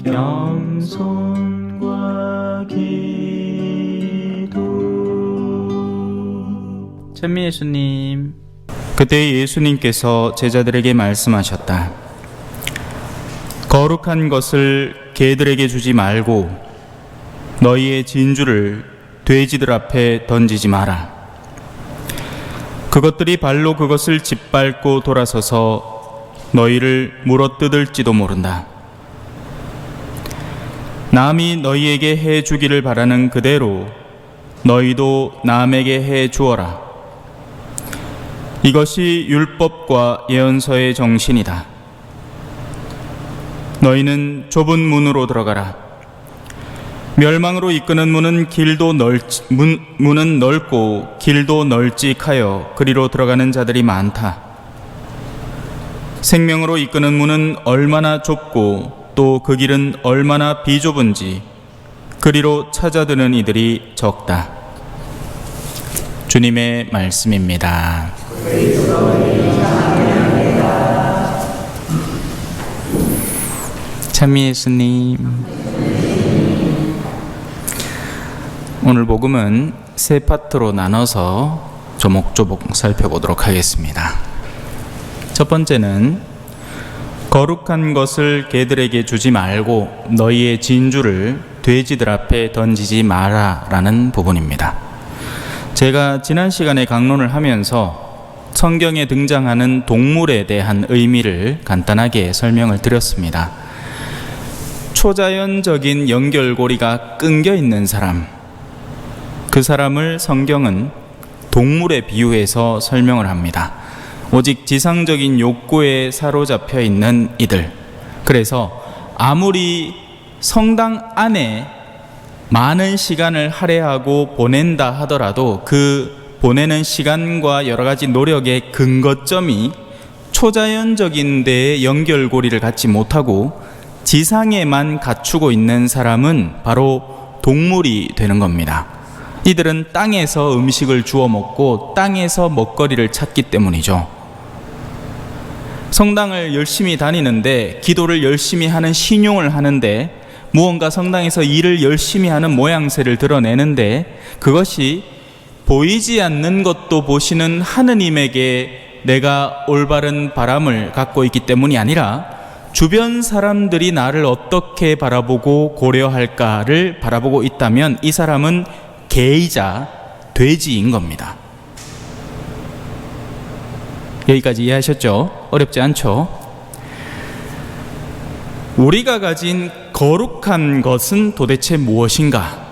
겸손과 기도. 찬미 예수님. 그때 예수님께서 제자들에게 말씀하셨다. 거룩한 것을 개들에게 주지 말고 너희의 진주를 돼지들 앞에 던지지 마라. 그것들이 발로 그것을 짓밟고 돌아서서 너희를 물어뜯을지도 모른다. 남이 너희에게 해 주기를 바라는 그대로 너희도 남에게 해 주어라. 이것이 율법과 예언서의 정신이다. 너희는 좁은 문으로 들어가라. 멸망으로 이끄는 문은 문은 넓고 길도 널찍하여 그리로 들어가는 자들이 많다. 생명으로 이끄는 문은 얼마나 좁고 또 그 길은 얼마나 비좁은지 그리로 찾아드는 이들이 적다. 주님의 말씀입니다. 찬미 예수님. 오늘 복음은 세 파트로 나눠서 조목조목 살펴보도록 하겠습니다. 첫 번째는 거룩한 것을 개들에게 주지 말고 너희의 진주를 돼지들 앞에 던지지 마라 라는 부분입니다. 제가 지난 시간에 강론을 하면서 성경에 등장하는 동물에 대한 의미를 간단하게 설명을 드렸습니다. 초자연적인 연결고리가 끊겨 있는 사람, 그 사람을 성경은 동물에 비유해서 설명을 합니다. 오직 지상적인 욕구에 사로잡혀 있는 이들. 그래서 아무리 성당 안에 많은 시간을 할애하고 보낸다 하더라도 그 보내는 시간과 여러 가지 노력의 근거점이 초자연적인 데에 연결고리를 갖지 못하고 지상에만 갖추고 있는 사람은 바로 동물이 되는 겁니다. 이들은 땅에서 음식을 주워 먹고 땅에서 먹거리를 찾기 때문이죠. 성당을 열심히 다니는데, 기도를 열심히 하는 신용을 하는데, 무언가 성당에서 일을 열심히 하는 모양새를 드러내는데, 그것이 보이지 않는 것도 보시는 하느님에게 내가 올바른 바람을 갖고 있기 때문이 아니라 주변 사람들이 나를 어떻게 바라보고 고려할까를 바라보고 있다면 이 사람은 개이자 돼지인 겁니다. 여기까지 이해하셨죠? 어렵지 않죠? 우리가 가진 거룩한 것은 도대체 무엇인가?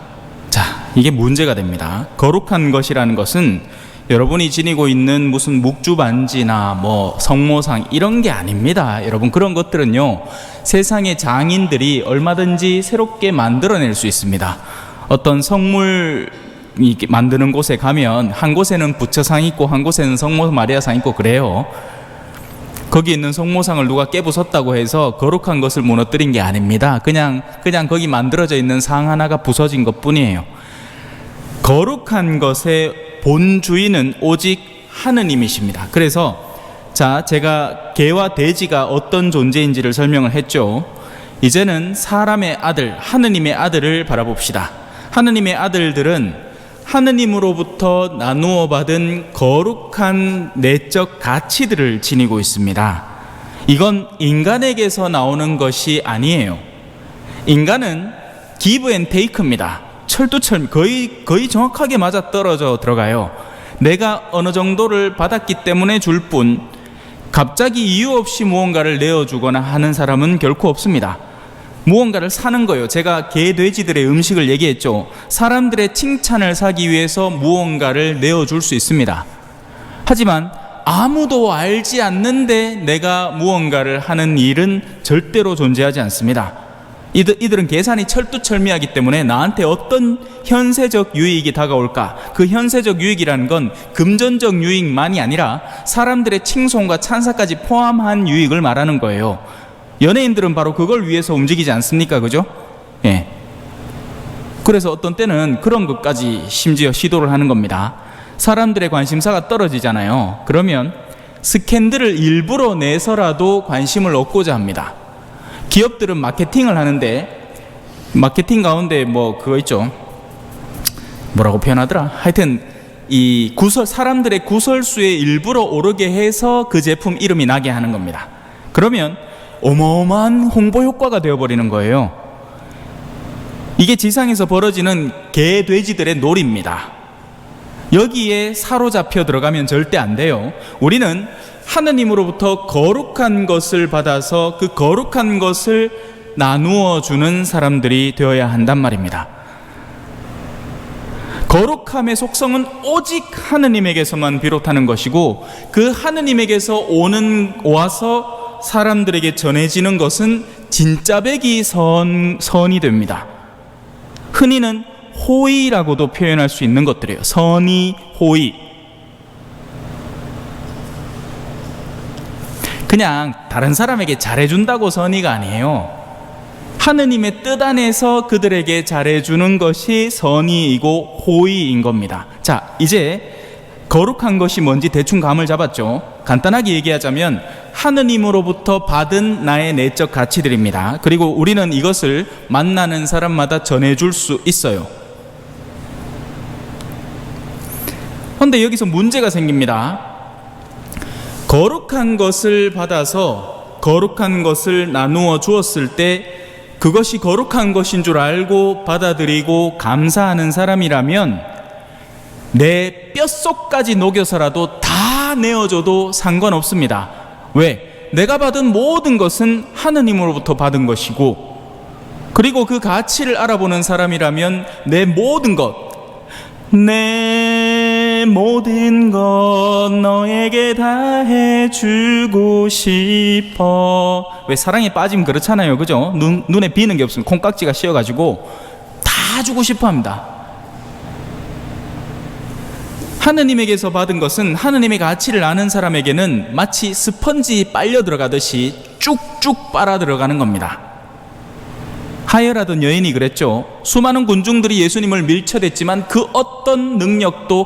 자, 이게 문제가 됩니다. 거룩한 것이라는 것은 여러분이 지니고 있는 무슨 묵주반지나 성모상 이런 게 아닙니다. 여러분, 그런 것들은요, 세상의 장인들이 얼마든지 새롭게 만들어낼 수 있습니다. 어떤 성물 만드는 곳에 가면 한 곳에는 부처상 있고 한 곳에는 성모 마리아상 있고 그래요. 거기 있는 성모상을 누가 깨부쉈다고 해서 거룩한 것을 무너뜨린 게 아닙니다. 그냥 거기 만들어져 있는 상 하나가 부서진 것 뿐이에요. 거룩한 것의 본주인은 오직 하느님이십니다. 그래서 제가 개와 돼지가 어떤 존재인지를 설명을 했죠. 이제는 사람의 아들, 하느님의 아들을 바라봅시다. 하느님의 아들들은 하느님으로부터 나누어 받은 거룩한 내적 가치들을 지니고 있습니다. 이건 인간에게서 나오는 것이 아니에요. 인간은 give and take입니다. 철두철미, 거의 정확하게 맞아떨어져 들어가요. 내가 어느 정도를 받았기 때문에 줄 뿐, 갑자기 이유 없이 무언가를 내어주거나 하는 사람은 결코 없습니다. 무언가를 사는 거예요. 제가 개, 돼지들의 음식을 얘기했죠. 사람들의 칭찬을 사기 위해서 무언가를 내어줄 수 있습니다. 하지만 아무도 알지 않는데 내가 무언가를 하는 일은 절대로 존재하지 않습니다. 이들은 계산이 철두철미하기 때문에 나한테 어떤 현세적 유익이 다가올까? 그 현세적 유익이라는 건 금전적 유익만이 아니라 사람들의 칭송과 찬사까지 포함한 유익을 말하는 거예요. 연예인들은 바로 그걸 위해서 움직이지 않습니까? 그죠? 예. 그래서 어떤 때는 그런 것까지 심지어 시도를 하는 겁니다. 사람들의 관심사가 떨어지잖아요. 그러면 스캔들을 일부러 내서라도 관심을 얻고자 합니다. 기업들은 마케팅을 하는데 마케팅 가운데 뭐 그거 있죠. 뭐라고 표현하더라? 하여튼 이 사람들의 구설수에 일부러 오르게 해서 그 제품 이름이 나게 하는 겁니다. 그러면 어마어마한 홍보 효과가 되어버리는 거예요. 이게 지상에서 벌어지는 개, 돼지들의 놀이입니다. 여기에 사로잡혀 들어가면 절대 안 돼요. 우리는 하느님으로부터 거룩한 것을 받아서 그 거룩한 것을 나누어 주는 사람들이 되어야 한단 말입니다. 거룩함의 속성은 오직 하느님에게서만 비롯하는 것이고, 그 하느님에게서 와서 사람들에게 전해지는 것은 진짜배기 선이 됩니다. 흔히는 호의라고도 표현할 수 있는 것들이에요. 선의, 호의. 그냥 다른 사람에게 잘해준다고 선의가 아니에요. 하느님의 뜻 안에서 그들에게 잘해주는 것이 선의이고 호의인 겁니다. 자, 이제 거룩한 것이 뭔지 대충 감을 잡았죠. 간단하게 얘기하자면 하느님으로부터 받은 나의 내적 가치들입니다. 그리고 우리는 이것을 만나는 사람마다 전해줄 수 있어요. 그런데 여기서 문제가 생깁니다. 거룩한 것을 받아서 거룩한 것을 나누어 주었을 때 그것이 거룩한 것인 줄 알고 받아들이고 감사하는 사람이라면 내 뼛속까지 녹여서라도 다 내어줘도 상관없습니다. 왜? 내가 받은 모든 것은 하느님으로부터 받은 것이고, 그리고 그 가치를 알아보는 사람이라면 내 모든 것 너에게 다 해주고 싶어. 왜 사랑에 빠지면 그렇잖아요, 그죠? 눈에 비는 게 없으면 콩깍지가 씌어가지고 다 주고 싶어 합니다. 하느님에게서 받은 것은 하느님의 가치를 아는 사람에게는 마치 스펀지 빨려 들어가듯이 쭉쭉 빨아 들어가는 겁니다. 하여라던 여인이 그랬죠. 수많은 군중들이 예수님을 밀쳐댔지만 그 어떤 능력도,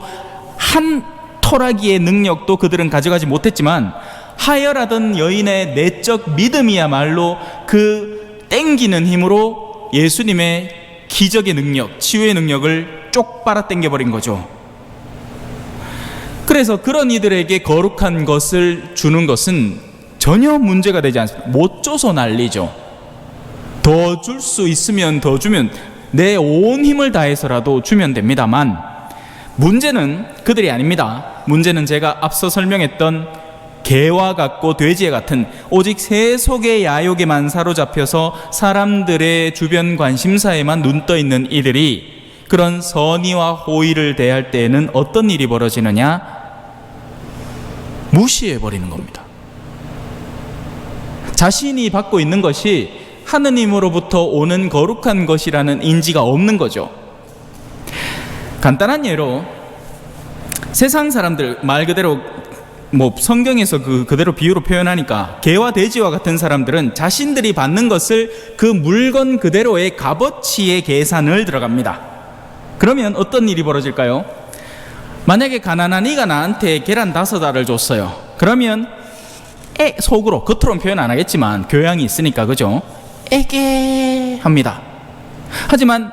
한 토라기의 능력도 그들은 가져가지 못했지만, 하여라던 여인의 내적 믿음이야말로 그 땡기는 힘으로 예수님의 기적의 능력, 치유의 능력을 쪽 빨아 당겨버린 거죠. 그래서 그런 이들에게 거룩한 것을 주는 것은 전혀 문제가 되지 않습니다. 못 줘서 난리죠. 더 줄 수 있으면 더 주면, 내 온 힘을 다해서라도 주면 됩니다만, 문제는 그들이 아닙니다. 문제는 제가 앞서 설명했던 개와 같고 돼지와 같은 오직 세속의 야욕에만 사로잡혀서 사람들의 주변 관심사에만 눈떠 있는 이들이 그런 선의와 호의를 대할 때에는 어떤 일이 벌어지느냐? 무시해버리는 겁니다. 자신이 받고 있는 것이 하느님으로부터 오는 거룩한 것이라는 인지가 없는 거죠. 간단한 예로 세상 사람들, 말 그대로 뭐 성경에서 그대로 비유로 표현하니까 개와 돼지와 같은 사람들은 자신들이 받는 것을 그 물건 그대로의 값어치의 계산을 들어갑니다. 그러면 어떤 일이 벌어질까요? 만약에 가난한 이가 나한테 계란 5알을 줬어요. 그러면 속으로, 겉으로는 표현 안 하겠지만 교양이 있으니까, 그죠? 에게 합니다. 하지만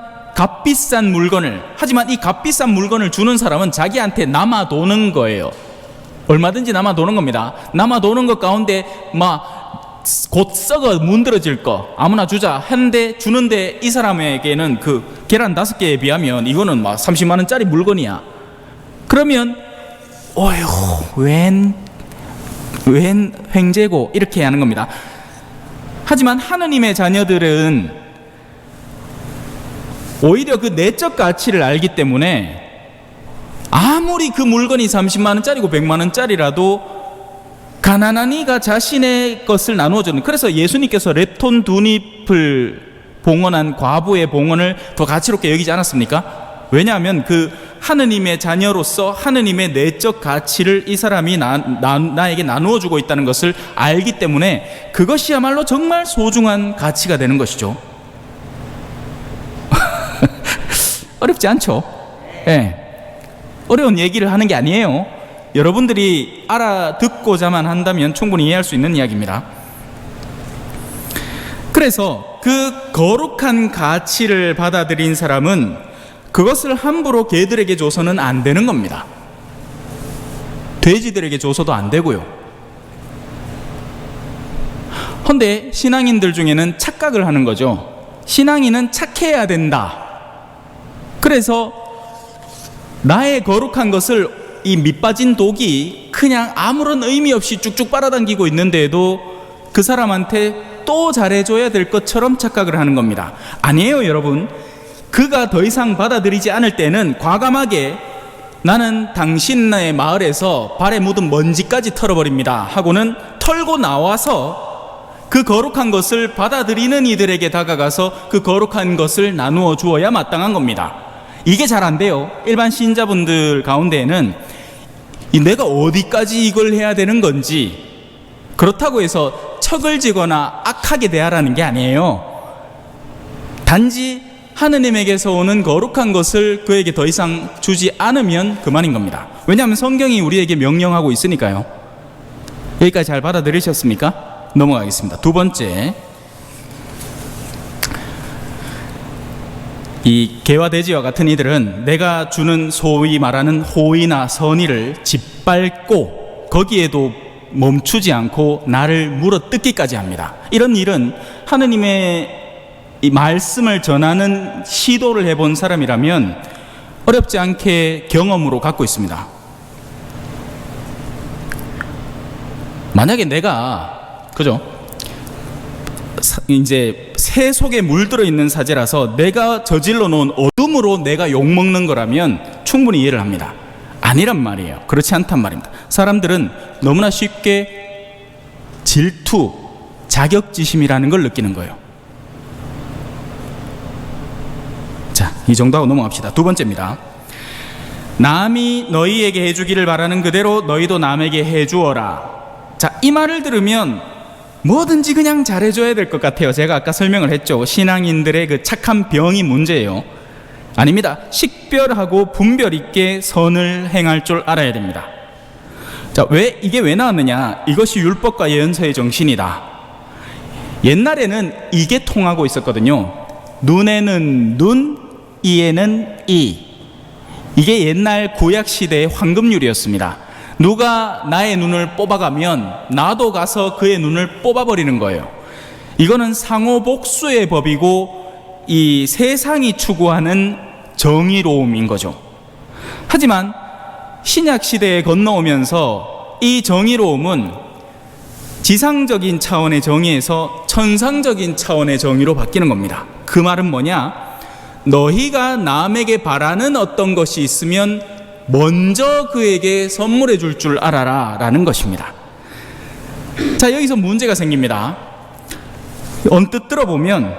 이 값비싼 물건을 주는 사람은 자기한테 남아도는 거예요. 얼마든지 남아도는 겁니다. 남아도는 것 가운데 곧 썩어 문드러질 거 아무나 주자 했는데, 주는데 이 사람에게는 그 계란 5개에 비하면 이거는 30만 원짜리 물건이야. 그러면 어휴, 웬 횡재고, 이렇게 하는 겁니다. 하지만 하느님의 자녀들은 오히려 그 내적 가치를 알기 때문에 아무리 그 물건이 30만 원짜리고 100만 원짜리라도 가난한 이가 자신의 것을 나누어주는, 그래서 예수님께서 랩톤 2잎을 봉헌한 과부의 봉헌을 더 가치롭게 여기지 않았습니까? 왜냐하면 그 하느님의 자녀로서 하느님의 내적 가치를 이 사람이 나에게 나누어 주고 있다는 것을 알기 때문에 그것이야말로 정말 소중한 가치가 되는 것이죠. 어렵지 않죠? 네. 어려운 얘기를 하는 게 아니에요. 여러분들이 알아듣고자만 한다면 충분히 이해할 수 있는 이야기입니다. 그래서 그 거룩한 가치를 받아들인 사람은 그것을 함부로 개들에게 줘서는 안 되는 겁니다. 돼지들에게 줘서도 안 되고요. 헌데 신앙인들 중에는 착각을 하는 거죠. 신앙인은 착해야 된다. 그래서 나의 거룩한 것을 이 밑빠진 독이 그냥 아무런 의미 없이 쭉쭉 빨아당기고 있는데도 그 사람한테 또 잘해줘야 될 것처럼 착각을 하는 겁니다. 아니에요, 여러분. 그가 더 이상 받아들이지 않을 때는 과감하게 나는 당신의 마을에서 발에 묻은 먼지까지 털어버립니다 하고는 털고 나와서 그 거룩한 것을 받아들이는 이들에게 다가가서 그 거룩한 것을 나누어 주어야 마땅한 겁니다. 이게 잘 안 돼요. 일반 신자분들 가운데에는 내가 어디까지 이걸 해야 되는 건지, 그렇다고 해서 척을 지거나 악하게 대하라는 게 아니에요. 단지 하느님에게서 오는 거룩한 것을 그에게 더 이상 주지 않으면 그만인 겁니다. 왜냐하면 성경이 우리에게 명령하고 있으니까요. 여기까지 잘 받아들이셨습니까? 넘어가겠습니다. 두 번째, 이 개와 돼지와 같은 이들은 내가 주는 소위 말하는 호의나 선의를 짓밟고 거기에도 멈추지 않고 나를 물어뜯기까지 합니다. 이런 일은 하느님의 이 말씀을 전하는 시도를 해본 사람이라면 어렵지 않게 경험으로 갖고 있습니다. 만약에 내가 이제 새 속에 물들어 있는 사제라서 내가 저질러 놓은 어둠으로 내가 욕먹는 거라면 충분히 이해를 합니다. 아니란 말이에요. 그렇지 않단 말입니다. 사람들은 너무나 쉽게 질투, 자격지심이라는 걸 느끼는 거예요. 자, 이 정도 하고 넘어갑시다. 두 번째입니다. 남이 너희에게 해주기를 바라는 그대로 너희도 남에게 해주어라. 자, 이 말을 들으면 뭐든지 그냥 잘해줘야 될 것 같아요. 제가 아까 설명을 했죠. 신앙인들의 그 착한 병이 문제예요. 아닙니다. 식별하고 분별 있게 선을 행할 줄 알아야 됩니다. 자, 이게 왜 나왔느냐? 이것이 율법과 예언서의 정신이다. 옛날에는 이게 통하고 있었거든요. 눈에는 눈, 이에는 이. 이게 옛날 구약 시대의 황금률이었습니다. 누가 나의 눈을 뽑아가면 나도 가서 그의 눈을 뽑아버리는 거예요. 이거는 상호복수의 법이고 이 세상이 추구하는 정의로움인 거죠. 하지만 신약 시대에 건너오면서 이 정의로움은 지상적인 차원의 정의에서 천상적인 차원의 정의로 바뀌는 겁니다. 그 말은 뭐냐? 너희가 남에게 바라는 어떤 것이 있으면 먼저 그에게 선물해 줄 줄 알아라 라는 것입니다. 자, 여기서 문제가 생깁니다. 언뜻 들어보면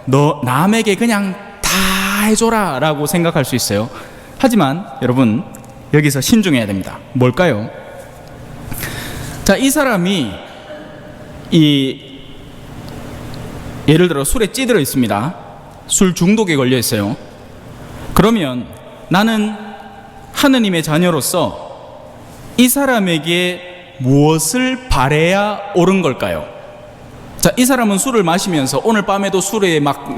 너 남에게 그냥 다 해줘라 라고 생각할 수 있어요. 하지만 여러분, 여기서 신중해야 됩니다. 뭘까요? 자, 이 사람이 예를 들어 술에 찌들어 있습니다. 술 중독에 걸려 있어요. 그러면 나는 하느님의 자녀로서 이 사람에게 무엇을 바라야 옳은 걸까요? 자, 이 사람은 술을 마시면서 오늘 밤에도 술에 막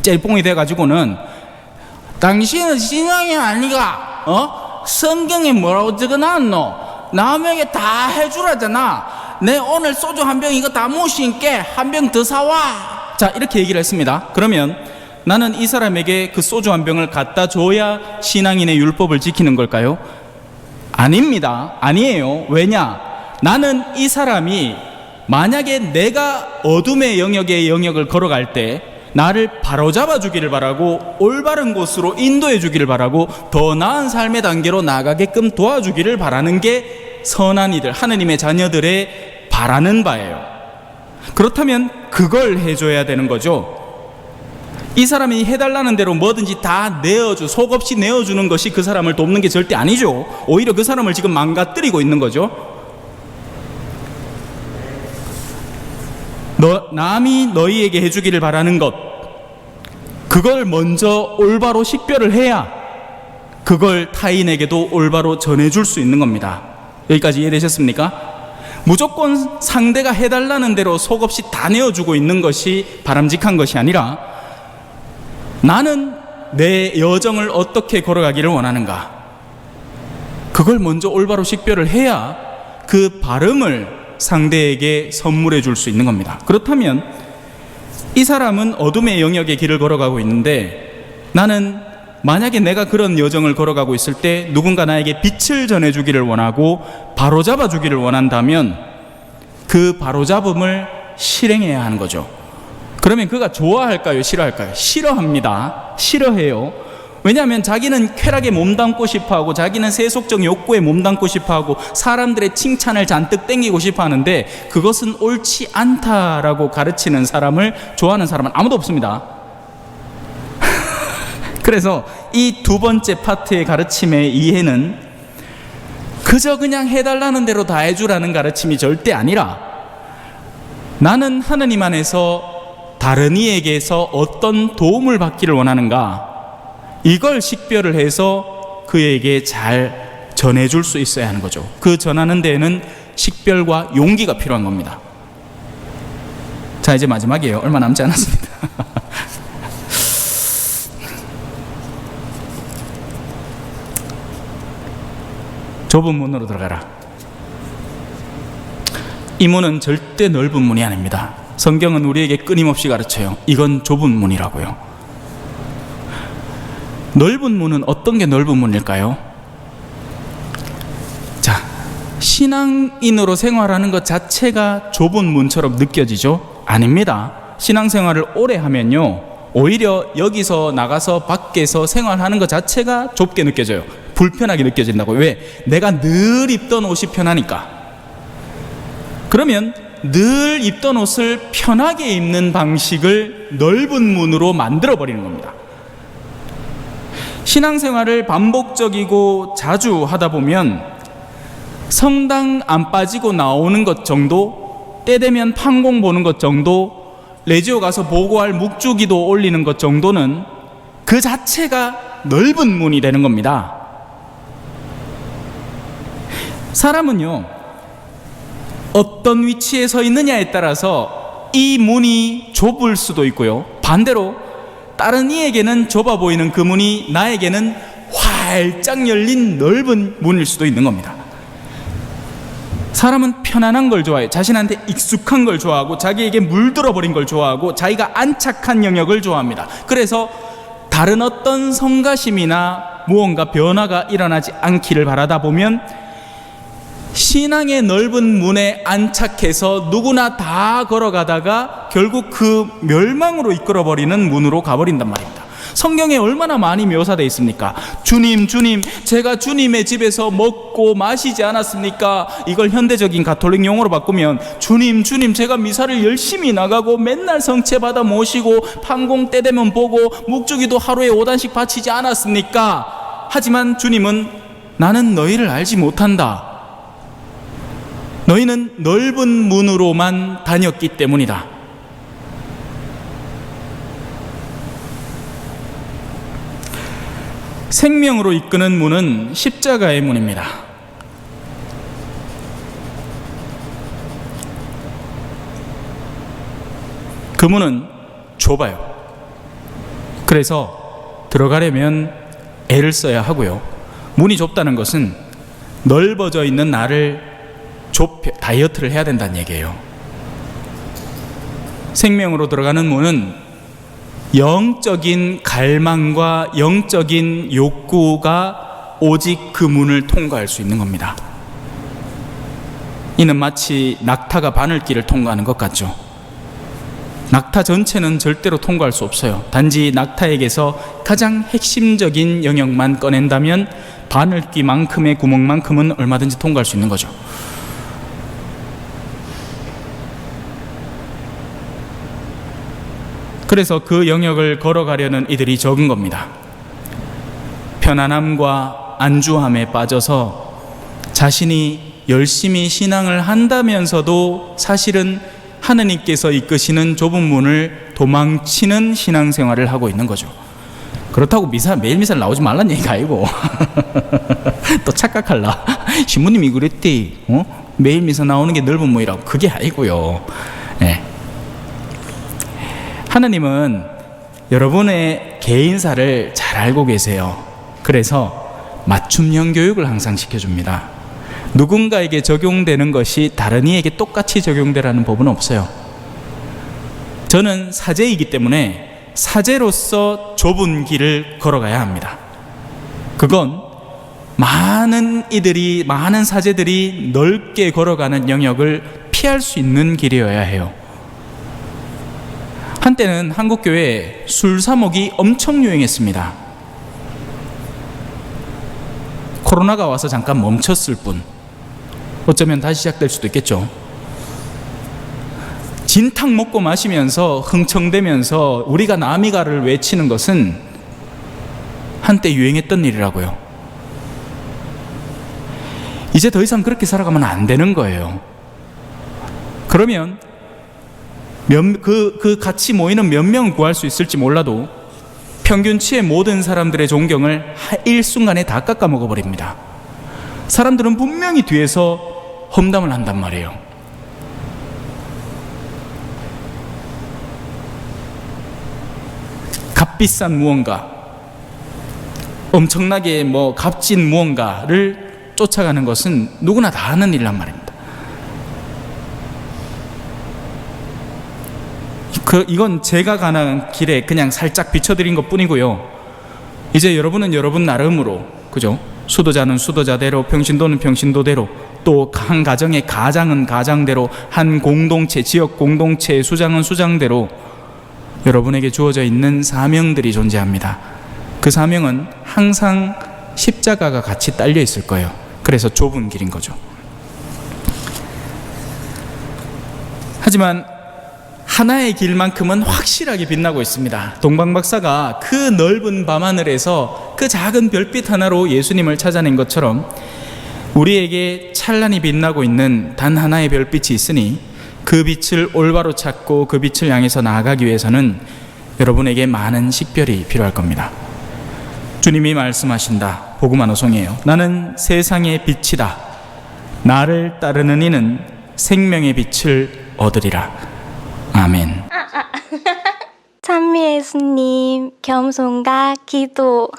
째뽕이 돼가지고는 당신은 신앙이 아니가? 성경에 뭐라고 적어놨노? 남에게 다 해주라잖아. 내 오늘 소주 한 병 이거 다 모신게 한 병 더 사와. 자, 이렇게 얘기를 했습니다. 그러면 나는 이 사람에게 그 소주 한 병을 갖다 줘야 신앙인의 율법을 지키는 걸까요? 아닙니다. 아니에요. 왜냐? 나는 이 사람이 만약에 내가 어둠의 영역을 걸어갈 때 나를 바로잡아 주기를 바라고 올바른 곳으로 인도해 주기를 바라고 더 나은 삶의 단계로 나가게끔 도와주기를 바라는 게 선한 이들, 하느님의 자녀들의 바라는 바예요. 그렇다면 그걸 해줘야 되는 거죠. 이 사람이 해달라는 대로 뭐든지 다 속 없이 내어주는 것이 그 사람을 돕는 게 절대 아니죠. 오히려 그 사람을 지금 망가뜨리고 있는 거죠. 남이 너희에게 해주기를 바라는 것, 그걸 먼저 올바로 식별을 해야 그걸 타인에게도 올바로 전해줄 수 있는 겁니다. 여기까지 이해되셨습니까? 무조건 상대가 해달라는 대로 속없이 다 내어주고 있는 것이 바람직한 것이 아니라 나는 내 여정을 어떻게 걸어가기를 원하는가, 그걸 먼저 올바로 식별을 해야 그 발음을 상대에게 선물해 줄 수 있는 겁니다. 그렇다면 이 사람은 어둠의 영역의 길을 걸어가고 있는데, 나는 만약에 내가 그런 여정을 걸어가고 있을 때 누군가 나에게 빛을 전해주기를 원하고 바로잡아 주기를 원한다면 그 바로잡음을 실행해야 하는 거죠. 그러면 그가 좋아할까요? 싫어할까요? 싫어합니다. 싫어해요. 왜냐하면 자기는 쾌락에 몸담고 싶어하고, 자기는 세속적 욕구에 몸담고 싶어하고, 사람들의 칭찬을 잔뜩 땡기고 싶어하는데 그것은 옳지 않다라고 가르치는 사람을 좋아하는 사람은 아무도 없습니다. 그래서 이 두 번째 파트의 가르침의 이해는 그저 그냥 해달라는 대로 다 해주라는 가르침이 절대 아니라, 나는 하느님 안에서 다른 이에게서 어떤 도움을 받기를 원하는가, 이걸 식별을 해서 그에게 잘 전해줄 수 있어야 하는 거죠. 그 전하는 데에는 식별과 용기가 필요한 겁니다. 자, 이제 마지막이에요. 얼마 남지 않았습니다. 좁은 문으로 들어가라. 이 문은 절대 넓은 문이 아닙니다. 성경은 우리에게 끊임없이 가르쳐요. 이건 좁은 문이라고요. 넓은 문은 어떤 게 넓은 문일까요? 자, 신앙인으로 생활하는 것 자체가 좁은 문처럼 느껴지죠? 아닙니다. 신앙생활을 오래 하면요, 오히려 여기서 나가서 밖에서 생활하는 것 자체가 좁게 느껴져요. 불편하게 느껴진다고요. 왜? 내가 늘 입던 옷이 편하니까. 그러면 늘 입던 옷을 편하게 입는 방식을 넓은 문으로 만들어버리는 겁니다. 신앙생활을 반복적이고 자주 하다 보면 성당 안 빠지고 나오는 것 정도, 때 되면 판공 보는 것 정도, 레지오 가서 보고할 묵주기도 올리는 것 정도는 그 자체가 넓은 문이 되는 겁니다. 사람은요, 어떤 위치에 서 있느냐에 따라서 이 문이 좁을 수도 있고요, 반대로 다른 이에게는 좁아 보이는 그 문이 나에게는 활짝 열린 넓은 문일 수도 있는 겁니다. 사람은 편안한 걸 좋아해요. 자신한테 익숙한 걸 좋아하고, 자기에게 물들어 버린 걸 좋아하고, 자기가 안착한 영역을 좋아합니다. 그래서 다른 어떤 성가심이나 무언가 변화가 일어나지 않기를 바라다 보면 신앙의 넓은 문에 안착해서 누구나 다 걸어가다가 결국 그 멸망으로 이끌어버리는 문으로 가버린단 말입니다. 성경에 얼마나 많이 묘사되어 있습니까? 주님, 주님, 제가 주님의 집에서 먹고 마시지 않았습니까? 이걸 현대적인 가톨릭 용어로 바꾸면, 주님, 주님, 제가 미사를 열심히 나가고 맨날 성체 받아 모시고 판공 때 되면 보고 묵주기도 하루에 5단씩 바치지 않았습니까? 하지만 주님은 나는 너희를 알지 못한다. 너희는 넓은 문으로만 다녔기 때문이다. 생명으로 이끄는 문은 십자가의 문입니다. 그 문은 좁아요. 그래서 들어가려면 애를 써야 하고요. 문이 좁다는 것은 넓어져 있는 나를 다이어트를 해야 된다는 얘기예요. 생명으로 들어가는 문은 영적인 갈망과 영적인 욕구가 오직 그 문을 통과할 수 있는 겁니다. 이는 마치 낙타가 바늘길을 통과하는 것 같죠. 낙타 전체는 절대로 통과할 수 없어요. 단지 낙타에게서 가장 핵심적인 영역만 꺼낸다면 바늘귀만큼의 구멍만큼은 얼마든지 통과할 수 있는 거죠. 그래서 그 영역을 걸어가려는 이들이 적은 겁니다. 편안함과 안주함에 빠져서 자신이 열심히 신앙을 한다면서도 사실은 하느님께서 이끄시는 좁은 문을 도망치는 신앙생활을 하고 있는 거죠. 그렇다고 매일 미사를 나오지 말란 얘기가 아니고 또 착각할라. 신부님이 그랬대. 매일 미사 나오는 게 넓은 모이라고. 그게 아니고요. 네. 하나님은 여러분의 개인사를 잘 알고 계세요. 그래서 맞춤형 교육을 항상 시켜줍니다. 누군가에게 적용되는 것이 다른 이에게 똑같이 적용되라는 법은 없어요. 저는 사제이기 때문에 사제로서 좁은 길을 걸어가야 합니다. 그건 많은 사제들이 넓게 걸어가는 영역을 피할 수 있는 길이어야 해요. 한때는 한국교회에 술사목이 엄청 유행했습니다. 코로나가 와서 잠깐 멈췄을 뿐, 어쩌면 다시 시작될 수도 있겠죠. 진탕 먹고 마시면서 흥청대면서 우리가 나미가를 외치는 것은 한때 유행했던 일이라고요. 이제 더 이상 그렇게 살아가면 안 되는 거예요. 그러면 같이 모이는 몇 명은 구할 수 있을지 몰라도 평균치의 모든 사람들의 존경을 일순간에 다 깎아먹어버립니다. 사람들은 분명히 뒤에서 험담을 한단 말이에요. 값비싼 무언가, 엄청나게 값진 무언가를 쫓아가는 것은 누구나 다 하는 일이란 말입니다. 이건 제가 가는 길에 그냥 살짝 비춰드린 것 뿐이고요. 이제 여러분은 여러분 나름으로, 그죠? 수도자는 수도자대로, 평신도는 평신도대로, 또 한 가정의 가장은 가장대로, 한 공동체, 지역 공동체의 수장은 수장대로 여러분에게 주어져 있는 사명들이 존재합니다. 그 사명은 항상 십자가가 같이 딸려 있을 거예요. 그래서 좁은 길인 거죠. 하지만 하나의 길만큼은 확실하게 빛나고 있습니다. 동방박사가 그 넓은 밤하늘에서 그 작은 별빛 하나로 예수님을 찾아낸 것처럼 우리에게 찬란히 빛나고 있는 단 하나의 별빛이 있으니 그 빛을 올바로 찾고 그 빛을 향해서 나아가기 위해서는 여러분에게 많은 식별이 필요할 겁니다. 주님이 말씀하신다. 복음 환호성이에요. 나는 세상의 빛이다. 나를 따르는 이는 생명의 빛을 얻으리라. 아멘. 찬미 예수님, 겸손과 기도.